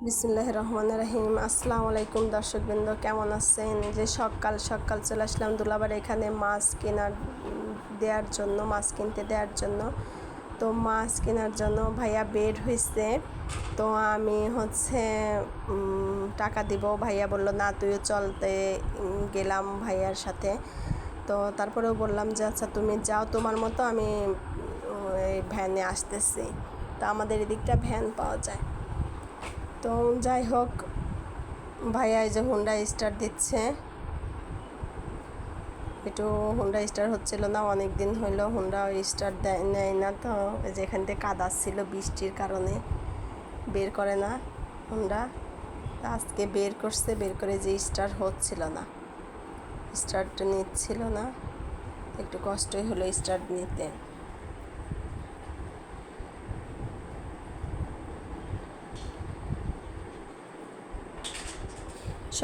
বিসমিল্লাহির রহমানির রহিম। আসসালামু আলাইকুম দর্শকবৃন্দ, কেমন আছেন? যে সকাল সকাল চলে আসলাম দুলাবার এখানে মাছ কিনতে দেওয়ার জন্য। তো মাছ কেনার জন্য ভাইয়া বের হয়েছে। তো আমি টাকা দিব। ভাইয়া বলল না তুইও চলতে। গেলাম ভাইয়ার সাথে। তো তারপরেও বললাম যে আচ্ছা তুমি যাও তোমার মতো, আমি ওই ভ্যানে আসতেছি। তো আমাদের এদিকটা ভ্যান পাওয়া যায়। তো যাই হোক, ভাইয়া এই যে হুন্ডা স্টার্ট দিচ্ছে। একটু হুন্ডা স্টার্ট হচ্ছিল না, অনেক দিন হইলো হুন্ডা স্টার্ট নেয় না। তো যে এখান থেকে কাদা ছিল বৃষ্টির কারণে, বের করে না হুন্ডা। আজকে বের করছে, বের করে যে স্টার্ট হচ্ছিল না, স্টার্ট নিচ্ছিল না, একটু কষ্টই হলো স্টার্ট নিতে।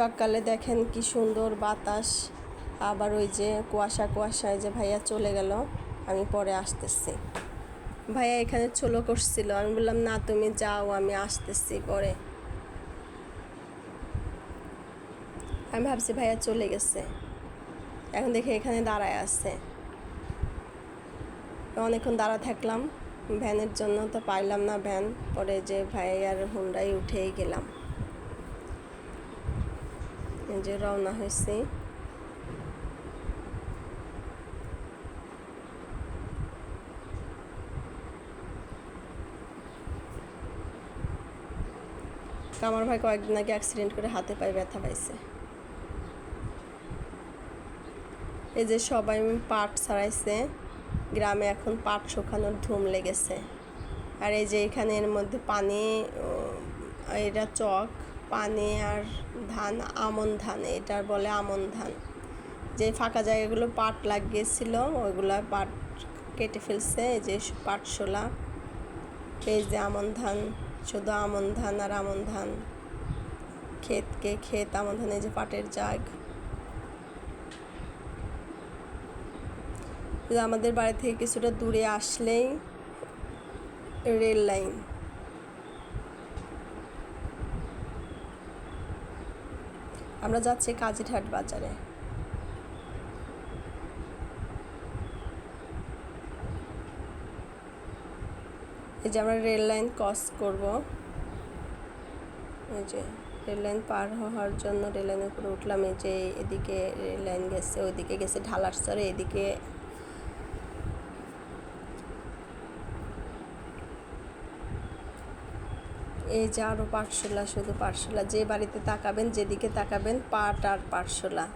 সকালে দেখেন কি সুন্দর বাতাস, আবার ওই যে কুয়াশায় যে ভাইয়া চলে গেল, আমি পরে আসতেছি। ভাইয়া এখানে চলো করছিল, আমি বললাম না তুমি যাও, আমি আসতেছি পরে। আমি ভাবছি ভাইয়া চলে গেছে, এখন দেখি এখানে দাঁড়ায় আছে। অনেকক্ষণ দাঁড়া থাকলাম ভ্যানের জন্য, তো পাইলাম না ভ্যান। পরে যে ভাইয়ার হুন্ডাই উঠেই গেলাম। এই যে রওনা হয়েছি। আমার ভাই কয়েকদিন আগে অ্যাক্সিডেন্ট করে হাতে পায়ে ব্যথা পাইছে। এই যে সবাই পাট ছাড়াইছে, গ্রামে এখন পাট শুকানোর ধুম লেগেছে। আর এই যে এখানে এর মধ্যে পানি, এটা চক পানি আর ধান, আমন ধান, এটা বলে আমন ধান। যে ফাঁকা জায়গাগুলো পাট লাগিয়েছিল ওইগুলা পাট কেটে ফেলছে। এই যে পাটশোলা, এই যে আমন ধান, শুধু আমন ধান আর আমন ধান, ক্ষেত আমন ধান। এই যে পাটের জাগ। আমাদের বাড়ি থেকে কিছুটা দূরে আসলেই রেল লাইন। আমরা যাচ্ছি কাজিরহাট বাজারে। এই যে আমরা রেল লাইন ক্রস করব। এই যে রেল লাইন পার হওয়ার জন্য রেল লাইনের উপরে উঠলাম। এই যে এদিকে রেল লাইন গেছে, ওইদিকে গেছে ঢালারচরে, এদিকে এই যে আরও পাটশোলা, শুধু পাটশোলা। যে বাড়িতে তাকাবেন, যেদিকে তাকাবেন পাট আর পাটশোলা।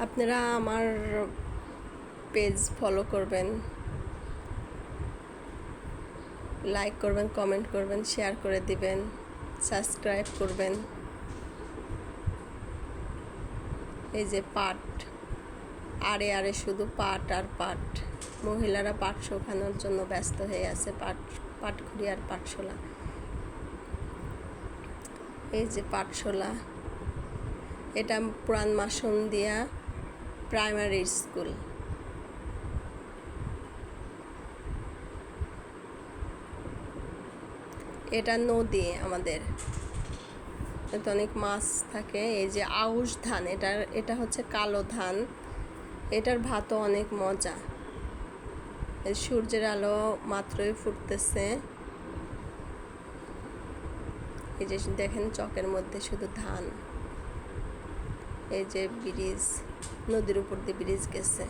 আপনারা আমার পেজ ফলো করবেন, লাইক করবেন, কমেন্ট করবেন, শেয়ার করে দিবেন, সাবস্ক্রাইব করবেন। এই যে পাট, আরে শুধু পাট আর পাট। মহিলারা পাট শুকানোর জন্য ব্যস্ত হয়ে আছে, পাটখড়ি আর পাটশোলা। এই যে পাটশোলা, এটা পুরান মাসুন্দিয়া প্রাইমারি স্কুল। এটা নদী আমাদের, এতে অনেক মাছ থাকে। এই যে আউশ ধান, এটা হচ্ছে কালো ধান, এটার ভাতও অনেক মজা। সূর্যের আলো মাত্রই ফুটতেছে। এই যে দেখেন চকের মধ্যে শুধু ধান। এই যে ব্রিজ, নদীর উপর দিয়ে ব্রিজ গেছে।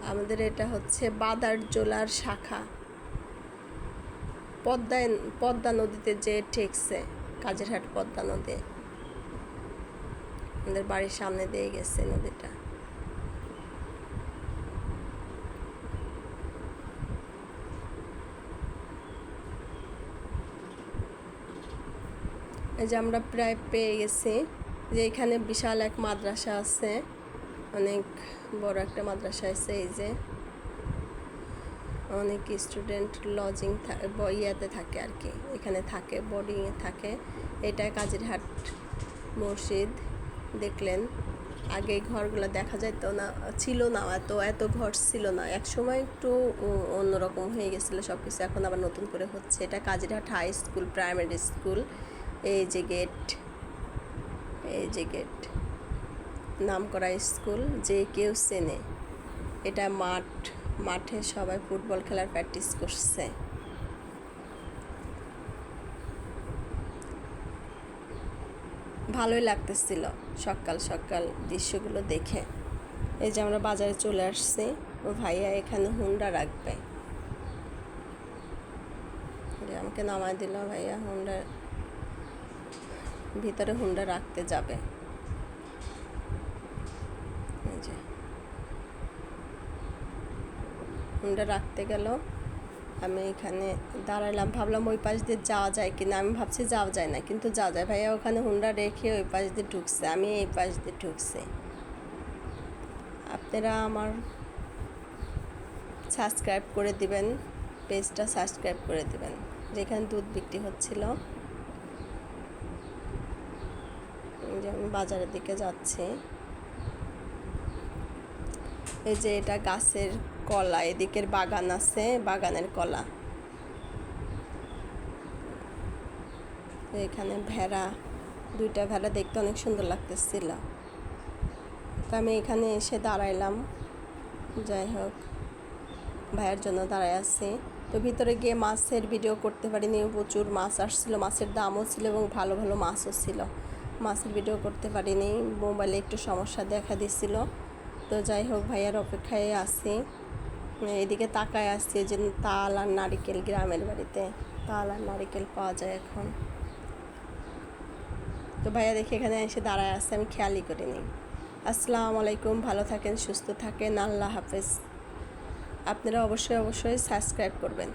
আমাদের এটা হচ্ছে বাদারজোলার শাখা, পদ্মা নদীতে যে ঠেকছে, কাজিরহাট পদ্মা নদী। আমাদের বাড়ির সামনে দিয়ে গেছে নদীটা। এই যে আমরা প্রায় পেয়ে গেছি। যে এখানে বিশাল এক মাদ্রাসা আছে, অনেক বড় একটা মাদ্রাসা আছে। এই যে অনেক স্টুডেন্ট লজিং ইয়াতে থাকে আর কি, এখানে থাকে, বোর্ডিংয়ে থাকে। এটা কাজিরহাট মসজিদ। দেখলেন আগে এই ঘরগুলো দেখা যেত না, ছিল না, এত ঘর ছিল না, এক সময় একটু অন্যরকম হয়ে গেছিলো সব কিছু, এখন আবার নতুন করে হচ্ছে। এটা Kazirhat high school primary school. এই যে গেট, এই যে গেট, নামকরা স্কুল, যে কেউ চেনে। এটা মাঠে সবাই ফুটবল খেলার প্র্যাকটিস করছে। ভালোই লাগতেছিল সকাল সকাল দৃশ্যগুলো দেখে। এই যে আমরা বাজারে চলে আসছি, ও ভাইয়া এখানে হুন্ডা রাখবে, আমাকে নামায় দিল। ভাইয়া হুন্ডা ভিতরে হুন্ডা রাখতে যাবে। এই যে হুন্ডা রাখতে গেল, আমি এখানে দাঁড়ালাম, ভাবলাম ওই পাশ দিয়ে যাওয়া যায় কিনা। আমি ভাবছি যাওয়া যায় না, কিন্তু যাওয়া যায়। ভাইয়া ওখানে হুন্ডা রেখে ওই পাশ দিয়ে ঢুকছে, আমি এই পাশ দিয়ে ঢুকছি। আপনারা আমার সাবস্ক্রাইব করে দিবেন, পেজটা সাবস্ক্রাইব করে দিবেন। যেখানে দুধ বিক্রি হচ্ছিল, যে আমি বাজারের দিকে যাচ্ছি। এই যে এটা গাছের কলা, এদিকের বাগান আছে, বাগানের কলা। এখানে ভেড়া, দুইটা ভেড়া দেখতে অনেক সুন্দর লাগতেছিল। তো আমি এখানে এসে দাঁড়াইলাম, যাই হোক ভাইয়ের জন্য দাঁড়ায় আছি। তো ভিতরে গিয়ে মাছের ভিডিও করতে পারিনি, প্রচুর মাছ আসছিল, মাছের দামও ছিল এবং ভালো ভালো মাছও ছিল। মাছের ভিডিও করতে পারিনি, মোবাইলে একটু সমস্যা দেখা দিচ্ছিল। তো যাই হোক ভাইয়ার অপেক্ষায় আছি। এদিকে তাকায় আসছে যে তাল আর নারিকেল, গ্রামের বাড়িতে তাল আর নারিকেল পাওয়া যায় এখন। তো ভাইয়া দেখে এখানে এসে দাঁড়ায় আসছে, আমি খেয়ালই করিনি। আসসালামু আলাইকুম, ভালো থাকেন, সুস্থ থাকেন, আল্লাহ হাফেজ। আপনারা অবশ্যই সাবস্ক্রাইব করবেন।